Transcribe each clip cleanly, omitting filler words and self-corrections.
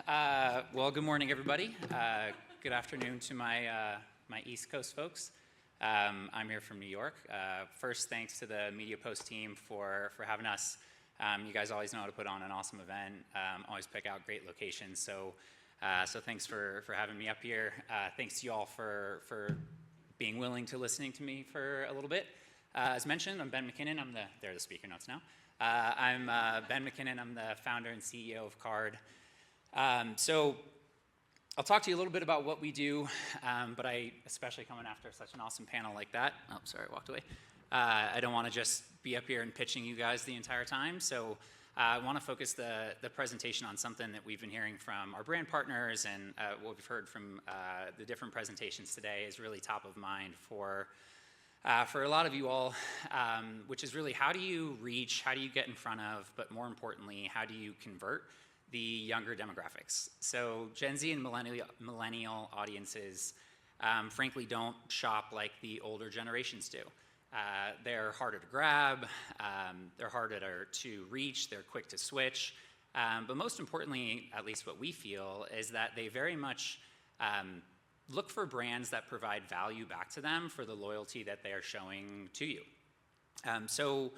Well, good morning, everybody. Good afternoon to my East Coast folks. I'm here from New York. First, thanks to the Media Post team for having us. You guys always know how to put on an awesome event. Always pick out great locations. So thanks for having me up here. Thanks to you all for being willing to listening to me for a little bit. As mentioned, I'm Ben Mackinnon. There are the speaker notes now. I'm Ben Mackinnon. I'm the founder and CEO of Card. So I'll talk to you a little bit about what we do, but especially coming after such an awesome panel like that. Oh, sorry, I walked away. I don't want to just be up here and pitching you guys the entire time. So I want to focus the presentation on something that we've been hearing from our brand partners, and what we've heard from the different presentations today is really top of mind for a lot of you all, which is really how do you reach, how do you get in front of, but more importantly, how do you convert the younger demographics. So Gen Z and millennial audiences frankly don't shop like the older generations do. They're harder to grab, they're harder to reach, they're quick to switch, but most importantly, at least what we feel, is that they very much look for brands that provide value back to them for the loyalty that they are showing to you. So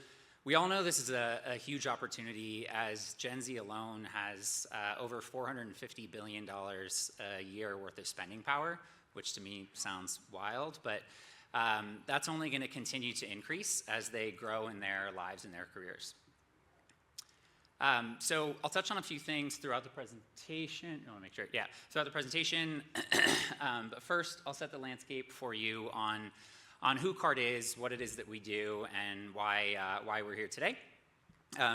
we all know this is a huge opportunity, as Gen Z alone has over $450 billion a year worth of spending power, which to me sounds wild, but that's only going to continue to increase as they grow in their lives and their careers. So I'll touch on a few things throughout the presentation. I want to make sure, throughout the presentation. But first, I'll set the landscape for you on who Card is, what it is that we do, and why we're here today.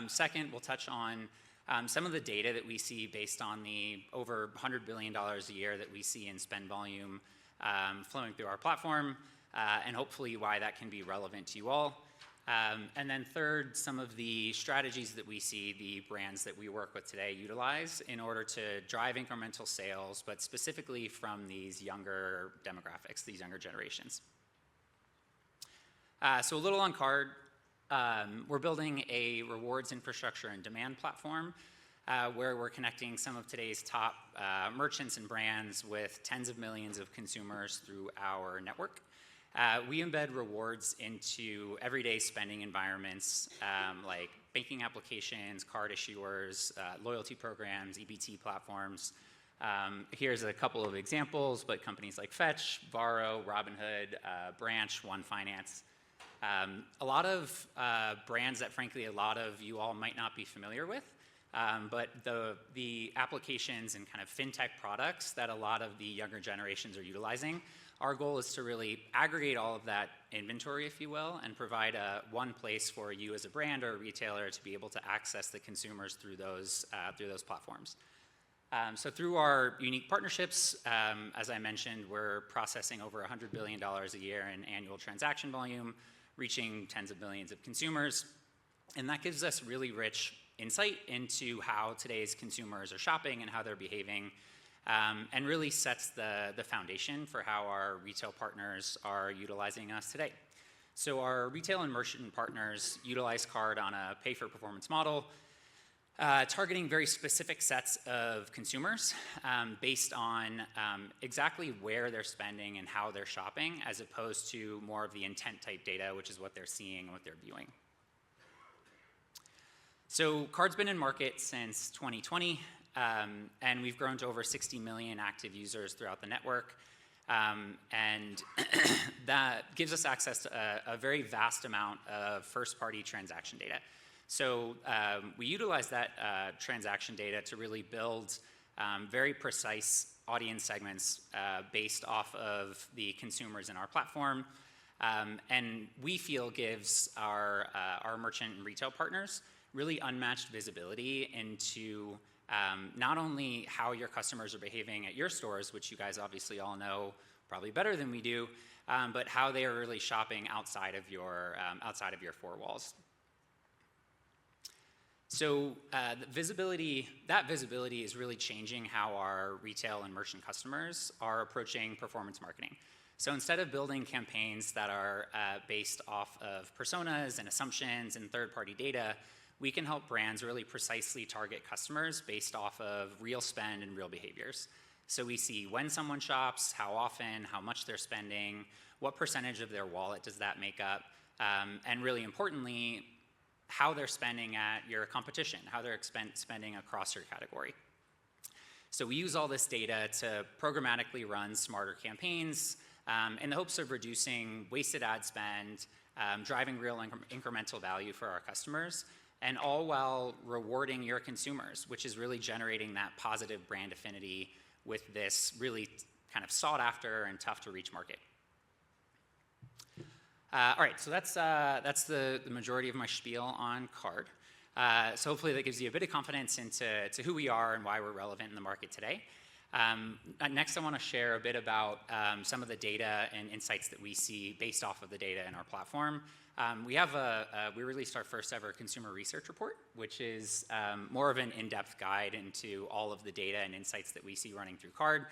Second, we'll touch on some of the data that we see based on the over $100 billion a year that we see in spend volume flowing through our platform, and hopefully why that can be relevant to you all. And then third, some of the strategies that we see the brands that we work with today utilize in order to drive incremental sales, but specifically from these younger demographics, these younger generations. So a little on Card. We're building a rewards infrastructure and demand platform where we're connecting some of today's top merchants and brands with tens of millions of consumers through our network. We embed rewards into everyday spending environments like banking applications, card issuers, loyalty programs, EBT platforms. Here's a couple of examples, but companies like Fetch, Varo, Robinhood, Branch, One Finance. A lot of brands that frankly a lot of you all might not be familiar with, but the applications and kind of fintech products that a lot of the younger generations are utilizing, our goal is to really aggregate all of that inventory, if you will, and provide one place for you as a brand or a retailer to be able to access the consumers through those platforms. So through our unique partnerships, as I mentioned, we're processing over $100 billion a year in annual transaction volume, reaching tens of millions of consumers. And that gives us really rich insight into how today's consumers are shopping and how they're behaving, and really sets the foundation for how our retail partners are utilizing us today. So our retail and merchant partners utilize Card on a pay-for-performance model, targeting very specific sets of consumers based on exactly where they're spending and how they're shopping, as opposed to more of the intent type data, which is what they're seeing and what they're viewing. So Card's been in market since 2020, and we've grown to over 60 million active users throughout the network. And that gives us access to a very vast amount of first-party transaction data. So we utilize that transaction data to really build very precise audience segments based off of the consumers in our platform, and we feel gives our merchant and retail partners really unmatched visibility into not only how your customers are behaving at your stores, which you guys obviously all know probably better than we do, but how they are really shopping outside of your four walls. So that visibility is really changing how our retail and merchant customers are approaching performance marketing. So instead of building campaigns that are based off of personas and assumptions and third-party data, we can help brands really precisely target customers based off of real spend and real behaviors. So we see when someone shops, how often, how much they're spending, what percentage of their wallet does that make up, and really importantly, how they're spending at your competition, how they're spending across your category. So we use all this data to programmatically run smarter campaigns in the hopes of reducing wasted ad spend, driving real incremental value for our customers, and all while rewarding your consumers, which is really generating that positive brand affinity with this really kind of sought after and tough to reach market. All right, so that's the majority of my spiel on card. So hopefully that gives you a bit of confidence into who we are and why we're relevant in the market today. Next, I want to share a bit about some of the data and insights that we see based off of the data in our platform. We released our first ever consumer research report, which is more of an in-depth guide into all of the data and insights that we see running through card.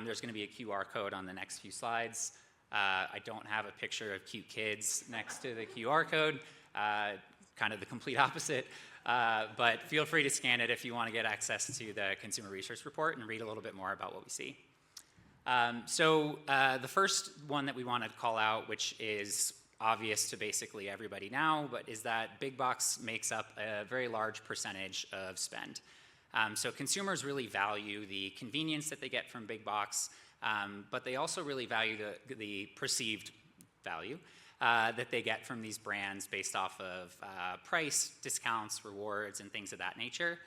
There's going to be a QR code on the next few slides. I don't have a picture of cute kids next to the QR code, kind of the complete opposite. But feel free to scan it if you want to get access to the consumer research report and read a little bit more about what we see. So the first one that we want to call out, which is obvious to basically everybody now, but is that big box makes up a very large percentage of spend. So consumers really value the convenience that they get from big box, but they also really value the perceived value that they get from these brands based off of price, discounts, rewards, and things of that nature.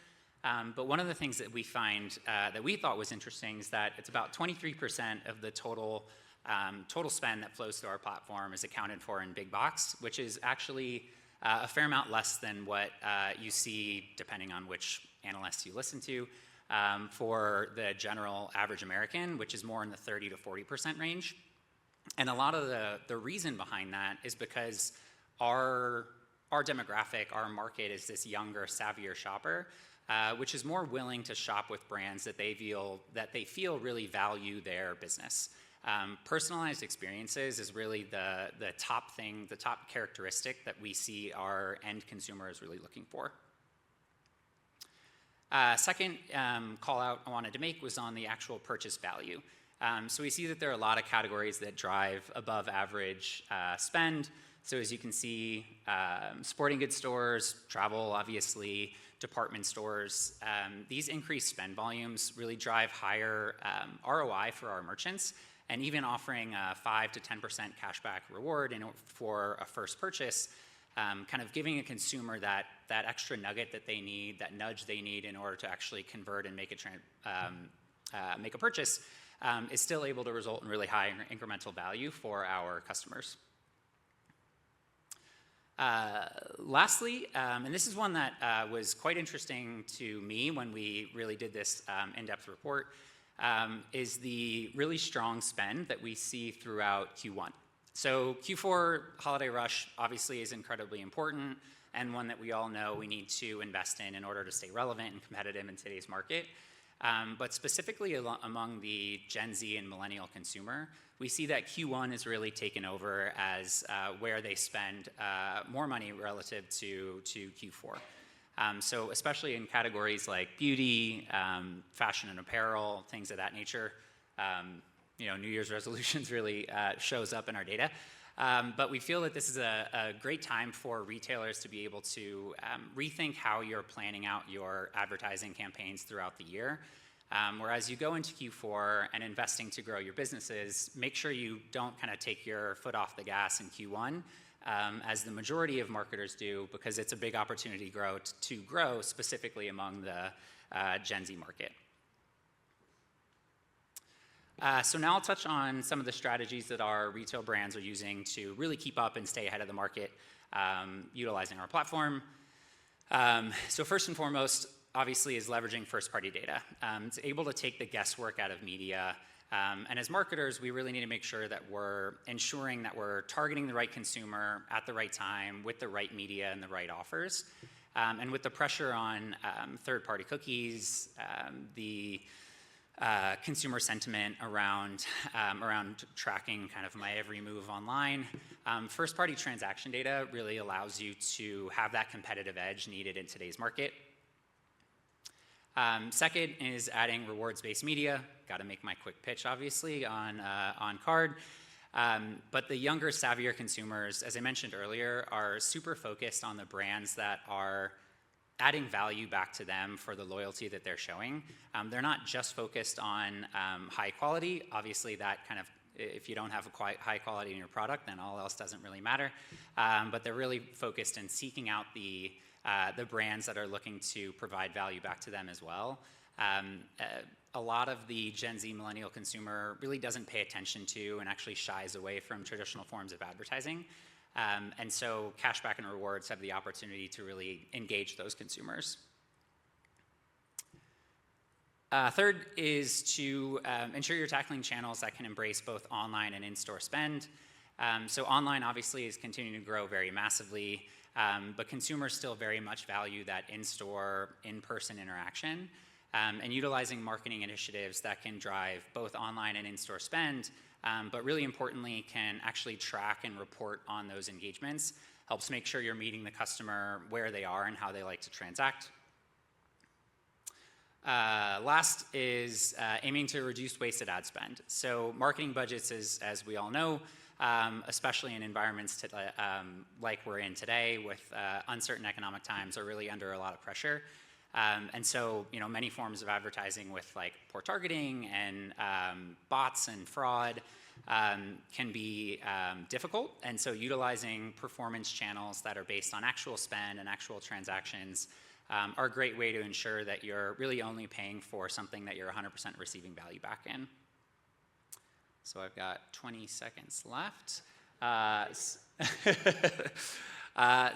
But one of the things that we find that we thought was interesting is that it's about 23% of the total spend that flows through our platform is accounted for in big box, which is actually a fair amount less than what you see, depending on which analysts you listen to, for the general average American, which is more in the 30 to 40% range. And a lot of the reason behind that is because our demographic, our market is this younger, savvier shopper, which is more willing to shop with brands that they feel really value their business. Personalized experiences is really the top thing, the top characteristic that we see our end consumer is really looking for. Second call out I wanted to make was on the actual purchase value. So we see that there are a lot of categories that drive above average spend. So as you can see, sporting goods stores, travel, obviously, department stores, these increased spend volumes really drive higher ROI for our merchants, and even offering a 5 to 10% cashback reward for a first purchase, kind of giving a consumer that extra nugget that they need, that nudge they need in order to actually convert and make a purchase, is still able to result in really high incremental value for our customers. Lastly, and this is one that was quite interesting to me when we really did this in-depth report, is the really strong spend that we see throughout Q1. So Q4 holiday rush obviously is incredibly important and one that we all know we need to invest in order to stay relevant and competitive in today's market. But specifically among the Gen Z and millennial consumer, we see that Q1 is really taken over as where they spend more money relative to Q4. So especially in categories like beauty, fashion and apparel, things of that nature, New Year's resolutions really shows up in our data. But we feel that this is a great time for retailers to be able to rethink how you're planning out your advertising campaigns throughout the year. Whereas you go into Q4 and investing to grow your businesses, make sure you don't kind of take your foot off the gas in Q1, as the majority of marketers do, because it's a big opportunity to grow specifically among the Gen Z market. So now I'll touch on some of the strategies that our retail brands are using to really keep up and stay ahead of the market, utilizing our platform. So first and foremost, obviously, is leveraging first-party data. It's able to take the guesswork out of media. And as marketers, we really need to make sure that we're ensuring that we're targeting the right consumer at the right time with the right media and the right offers. And with the pressure on third-party cookies, the consumer sentiment around tracking kind of my every move online. First-party transaction data really allows you to have that competitive edge needed in today's market. Second is adding rewards-based media. Got to make my quick pitch, obviously, on card. But the younger, savvier consumers, as I mentioned earlier, are super focused on the brands that are adding value back to them for the loyalty that they're showing. They're not just focused on high quality. Obviously, that kind of, if you don't have a quite high quality in your product, then all else doesn't really matter. But they're really focused in seeking out the brands that are looking to provide value back to them as well. A lot of the Gen Z millennial consumer really doesn't pay attention to and actually shies away from traditional forms of advertising. And so cashback and rewards have the opportunity to really engage those consumers. Third is to ensure you're tackling channels that can embrace both online and in-store spend. So online obviously is continuing to grow very massively, but consumers still very much value that in-store, in-person interaction. And utilizing marketing initiatives that can drive both online and in-store spend, but really importantly can actually track and report on those engagements, helps make sure you're meeting the customer where they are and how they like to transact. Last is aiming to reduce wasted ad spend. So marketing budgets, as we all know, especially in environments like we're in today with uncertain economic times, are really under a lot of pressure. And so, many forms of advertising with like poor targeting and bots and fraud can be difficult. And so utilizing performance channels that are based on actual spend and actual transactions are a great way to ensure that you're really only paying for something that you're 100% receiving value back in. So I've got 20 seconds left.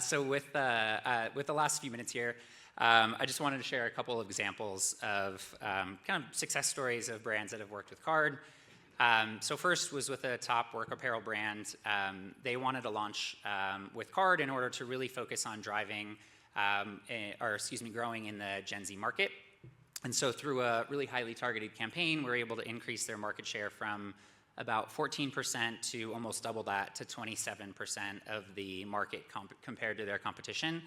So with the last few minutes here, I just wanted to share a couple of examples of kind of success stories of brands that have worked with card. So first was with a top work apparel brand. They wanted to launch with card in order to really focus on driving, growing in the Gen Z market. And so through a really highly targeted campaign, we're able to increase their market share from about 14% to almost double that to 27% of the market compared to their competition.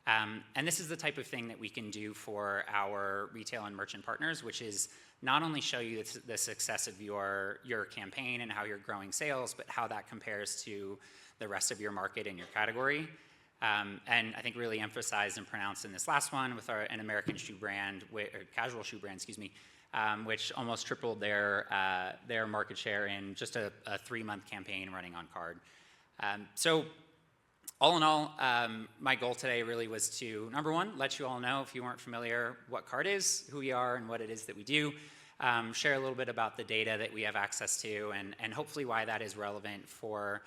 And this is the type of thing that we can do for our retail and merchant partners, which is not only show you the success of your campaign and how you're growing sales, but how that compares to the rest of your market and your category. And I think really emphasized and pronounced in this last one with an American shoe brand, or casual shoe brand, which almost tripled their market share in just a 3-month campaign running on card. So all in all, my goal today really was to, number one, let you all know, if you weren't familiar, what card is, who we are, and what it is that we do. Share a little bit about the data that we have access to, and hopefully why that is relevant for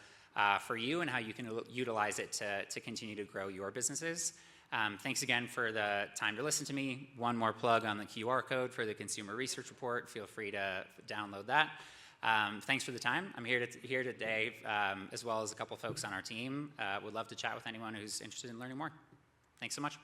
you and how you can utilize it to continue to grow your businesses. Thanks again for the time to listen to me. One more plug on the QR code for the Consumer Research Report. Feel free to download that. Thanks for the time. I'm here today, as well as a couple folks on our team. Would love to chat with anyone who's interested in learning more. Thanks so much.